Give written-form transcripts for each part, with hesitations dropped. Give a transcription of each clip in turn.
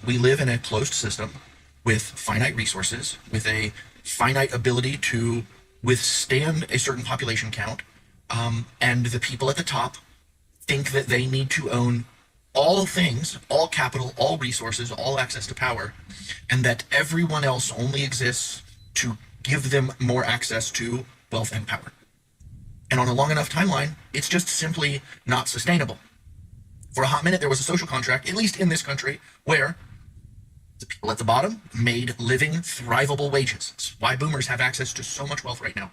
We live in a closed system with finite resources, with a finite ability to withstand a certain population count, and the people at the top think that they need to own all things, all capital, all resources, all access to power, and that everyone else only exists to give them more access to wealth and power. And on a long enough timeline, it's just simply not sustainable. For a hot minute, there was a social contract, at least in this country, where the people at the bottom made living, thrivable wages. It's why boomers have access to so much wealth right now.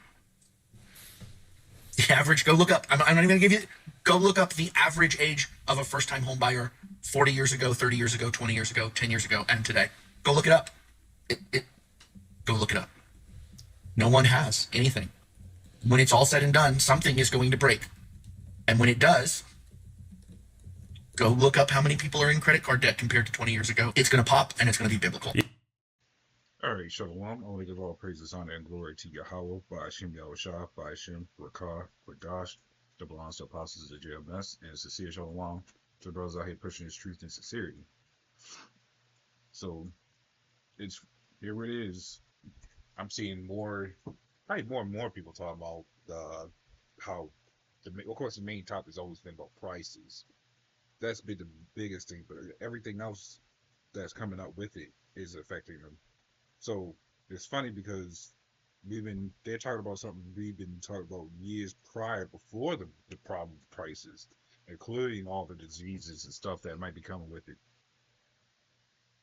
The average, go look up, I'm not even going to give you, go look up the average age of a first time home buyer 40 years ago, 30 years ago, 20 years ago, 10 years ago, and today. Go look it up. Go look it up. No one has anything. When it's all said and done, something is going to break. And when it does, go look up how many people are in credit card debt compared to 20 years ago. It's going to pop and it's going to be biblical. All right, Shalom. I want to give all praises, honor, and glory to Yahweh, by Hashem Yahushua, by Hashem Rakah, Radash, that belongs to apostles of JMS, and sincere Shalom to those out here pushing this truth and sincerity. So, it's here it is. I'm seeing probably more and more people talk about how, of course, the main topic has always been about prices. That's been the biggest thing, but everything else that's coming up with it is affecting them. So it's funny because they're talking about something we've been talking about years prior before the problem with prices, including all the diseases and stuff that might be coming with it.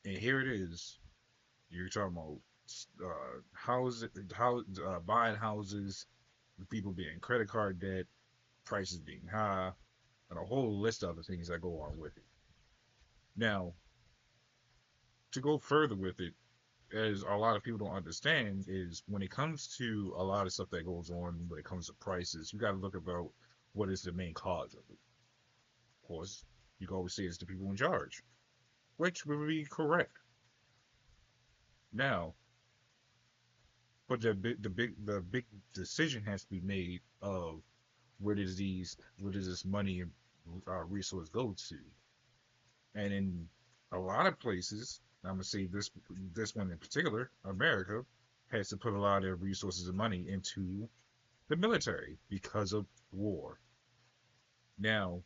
And here it is. You're talking about buying houses, people being credit card debt, prices being high, and a whole list of other things that go on with it. Now, to go further with it, as a lot of people don't understand, is when it comes to a lot of stuff that goes on when it comes to prices, you got to look about what is the main cause of it. Of course, you can always say it's the people in charge, which would be correct. Now, but the big decision has to be made of where does this money and resource go to, and in a lot of places, I'm gonna say this one in particular, America has to put a lot of their resources and money into the military because of war. Now,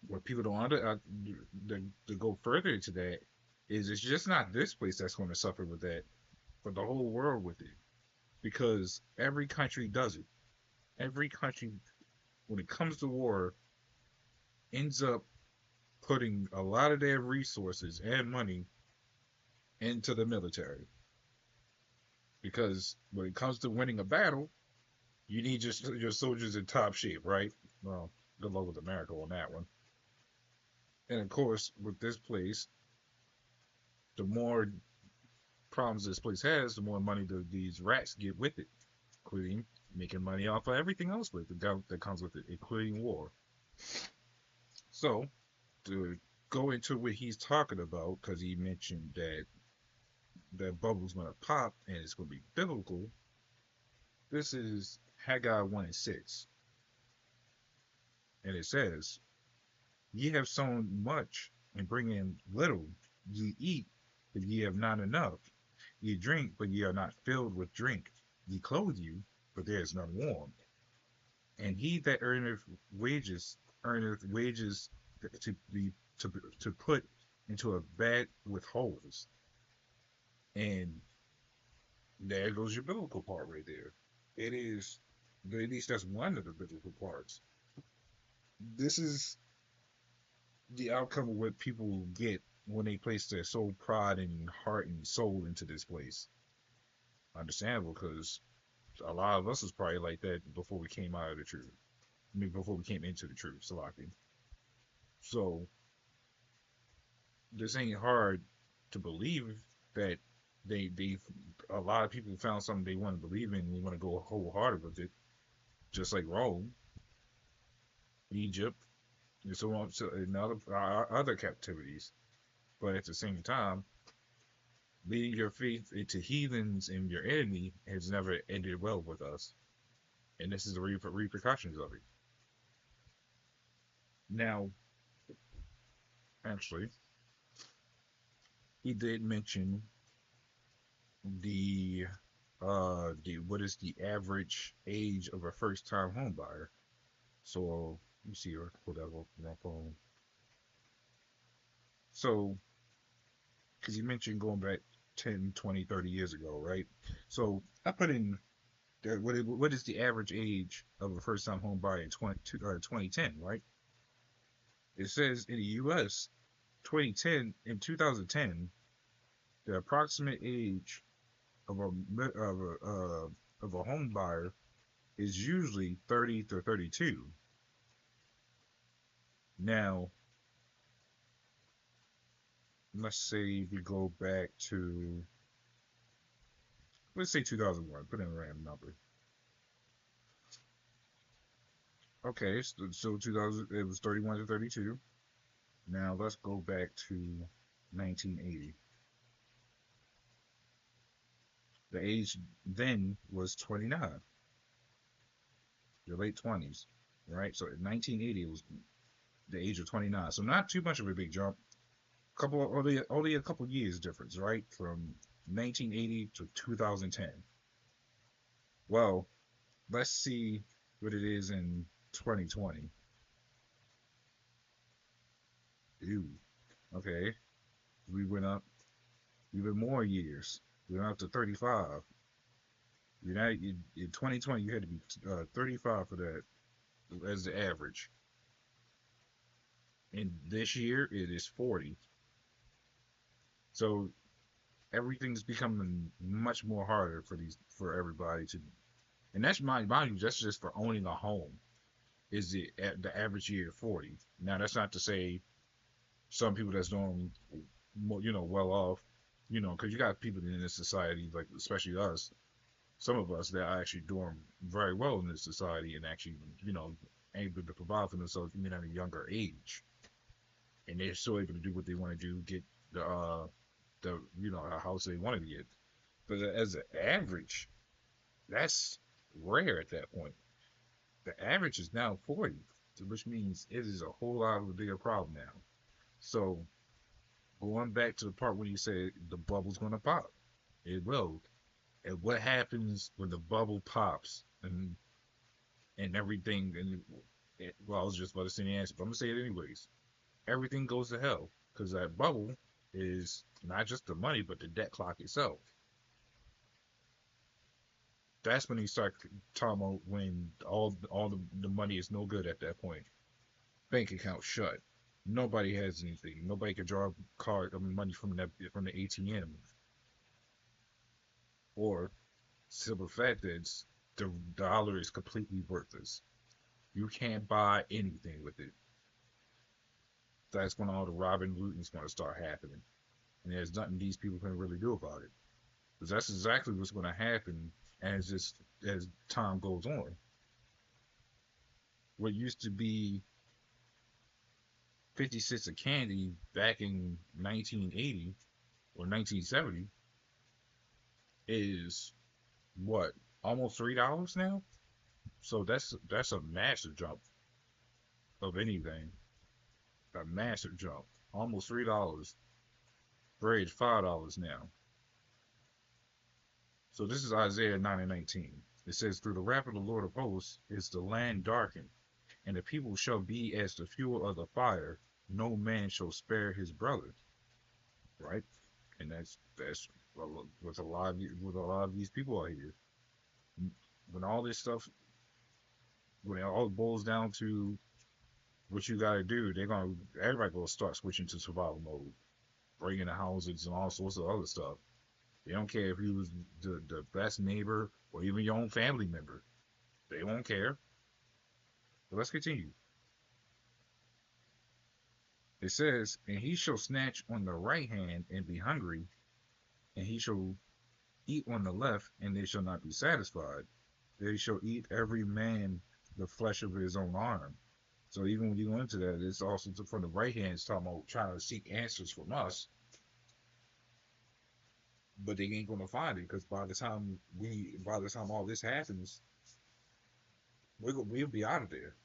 what people don't to go further into that is it's just not this place that's going to suffer with that, but the whole world with it, because every country does it. Every country, when it comes to war, ends up putting a lot of their resources and money into the military. Because when it comes to winning a battle, you need your soldiers in top shape, right? Well, good luck with America on that one. And of course, with this place, the more problems this place has, the more money these rats get with it, including making money off of everything else with it that comes with it, including war. So, to go into what he's talking about, because he mentioned that that bubble's going to pop and it's going to be biblical, this is Haggai 1 and 6. And it says, Ye have sown much and bring in little. Ye eat, but ye have not enough. Ye drink, but ye are not filled with drink. Ye clothe you, but there is none warm. And he that earneth wages to be to put into a bag with holes. And there goes your biblical part right there. It is, at least that's one of the biblical parts. This is the outcome of what people get when they place their soul, pride, and heart and soul into this place. Understandable, because a lot of us was probably like that before we came out of the truth. I mean, before we came into the truth, Salaki. So, this ain't hard to believe that they a lot of people found something they want to believe in and they want to go wholehearted with it, just like Rome, Egypt, and so on, and other captivities. But at the same time, leading your faith into heathens and your enemy has never ended well with us, and this is the repercussions of it. Now, actually, he did mention the what is the average age of a first time home buyer. So let me see here, pull that up on my phone. So because you mentioned going back 10, 20, 30 years ago, right? So I put in what is the average age of a first time home buyer in 2010, right? It says in the US 2010, the approximate age of a home buyer is usually 30 to 32. Now, let's say we go back to, let's say 2001, put in a random number. Okay, so 2000, it was 31 to 32. Now let's go back to 1980. The age then was 29, your late 20s, right? So in 1980 it was the age of 29. So not too much of a big jump. Only a couple years difference, right? From 1980 to 2010. Well, let's see what it is in 2020. Ew. Okay, we went up even more years. We went up to 35. In 2020, you had to be 35 for that as the average. And this year, it is 40. So everything's becoming much more harder for everybody to. And that's mind you, that's just for owning a home. Is the average year 40? Now that's not to say some people that's doing more, well off, because you got people in this society, like especially us, some of us that are actually doing very well in this society and actually, able to provide for themselves even at a younger age, and they're still able to do what they want to do, get the house they wanted to get. But as an average, that's rare at that point. The average is now 40, which means it is a whole lot of a bigger problem now. So going back to the part when you say the bubble's gonna pop, it will. And what happens when the bubble pops and everything? Well, I was just about to say the answer, but I'm gonna say it anyways. Everything goes to hell because that bubble is not just the money, but the debt clock itself. That's when you start talking about when all the money is no good at that point. Bank account shut. Nobody has anything. Nobody can draw money from the ATM. Or simple fact is the dollar is completely worthless. You can't buy anything with it. That's when all the robbing and looting is going to start happening. And there's nothing these people can really do about it. Because that's exactly what's going to happen as time goes on. What used to be 50 cents of candy back in 1980 or 1970 is what, almost $3 now? So that's a massive jump of anything. A massive jump. Almost $3. Bread $5 now. So this is Isaiah 9 and 19. It says, through the wrath of the Lord of hosts is the land darkened, and the people shall be as the fuel of the fire. No man shall spare his brother. Right? And that's with a lot of these people out here. When all this stuff, when it all boils down to what you gotta do, everybody gonna start switching to survival mode, breaking the houses and all sorts of other stuff. They don't care if you was the best neighbor or even your own family member. They won't care. But let's continue. It says, and he shall snatch on the right hand and be hungry, and he shall eat on the left, and they shall not be satisfied. They shall eat every man the flesh of his own arm. So even when you go into that, it's also from the right hand, it's talking about trying to seek answers from us, but they ain't gonna find it because by the time all this happens, we'll be out of there.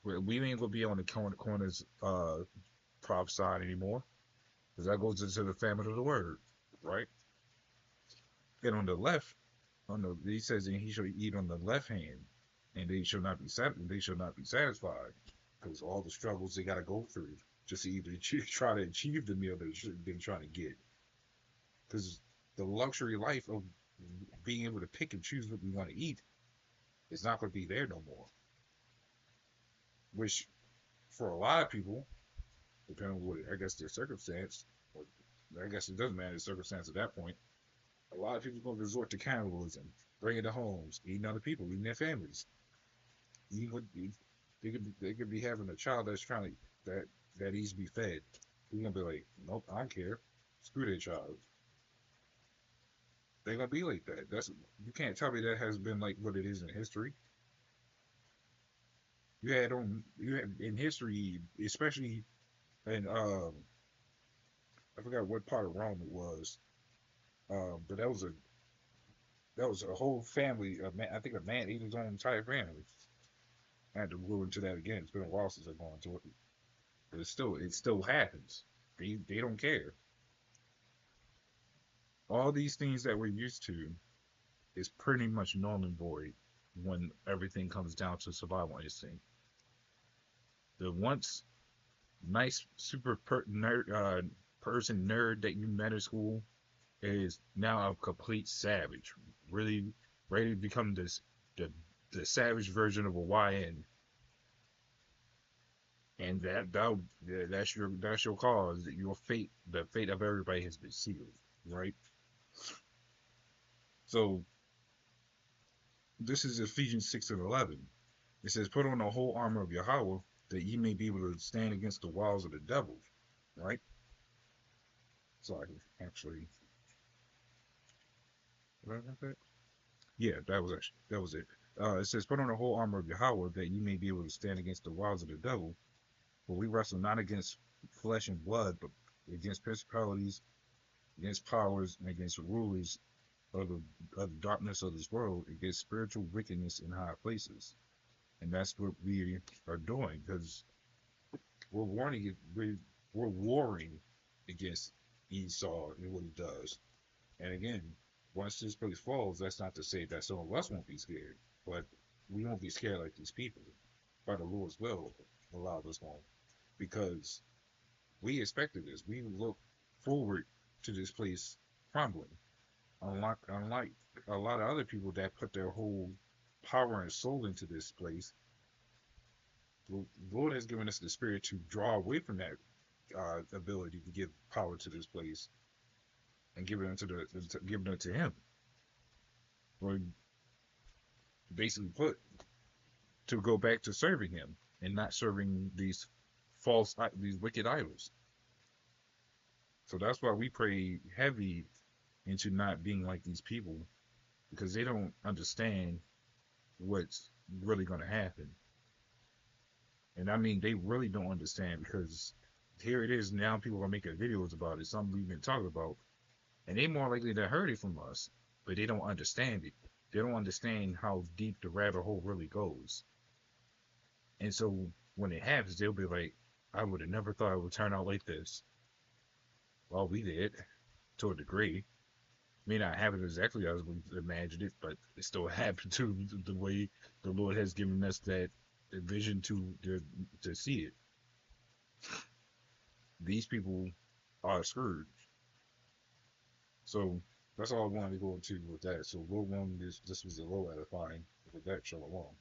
We ain't gonna be on the corners, prop side anymore. because that goes into the family of the word, right? And on the left, he says, and he shall eat on the left hand, and they shall not be satisfied, because all the struggles they got to go through just to either try to achieve the meal they've been trying to get. Because the luxury life of being able to pick and choose what we want to eat is not going to be there no more. Which, for a lot of people, depending on what I guess their circumstance, or I guess it doesn't matter the circumstance at that point. A lot of people are going to resort to cannibalism, bringing to homes, eating other people, eating their families. Eating what they could be having a child that's trying to that needs to be fed. You're gonna be like, nope, I don't care. Screw that child. They're gonna be like that. That's you can't tell me that has been like what it is in history. You had in history, especially in I forgot what part of Rome it was, but that was a whole family. I think a man ate his own entire family. I had to go into that again. It's been a while since I've gone to it, but it still happens. They don't care. All these things that we're used to is pretty much null and void when everything comes down to survival instinct. The once nice person nerd that you met at school is now a complete savage, really ready to become the the savage version of a YN, and that's your cause. Your fate, the fate of everybody has been sealed, right? So this is Ephesians 6:11. It says, "Put on the whole armor of Yahweh, that ye may be able to stand against the wiles of the devil." Right? Sorry, actually, did I have that? Yeah, that was it. It says, "Put on the whole armor of Yahweh, that ye may be able to stand against the wiles of the devil. For we wrestle not against flesh and blood, but against principalities, against powers, and against rulers of the darkness of this world, against spiritual wickedness in high places." And that's what we are doing, because we're warning we're warring against Esau and what he does. And again, once this place falls, that's not to say that some of us won't be scared, but we won't be scared like these people. By the Lord's will, allow this one, because we expected this. We look forward to this place crumbling. Unlike a lot of other people that put their whole power and soul into this place, the Lord has given us the spirit to draw away from that ability to give power to this place and give it to Him, or basically put to go back to serving Him and not serving these wicked idols. So that's why we pray heavy into not being like these people, because they don't understand what's really going to happen. And I mean, they really don't understand, because here it is now, people are making videos about it, something we've been talking about, and they more likely to heard it from us, but they don't understand it. They don't understand how deep the rabbit hole really goes. And so when it happens, they'll be like, I would have never thought it would turn out like this. Well, we did, to a degree. May not happen exactly as we imagined it, but it still happened to the way the Lord has given us that vision to see it. These people are screwed. So that's all I wanted to go into with that. So Lord willing, this was a little edifying with that. Shalom.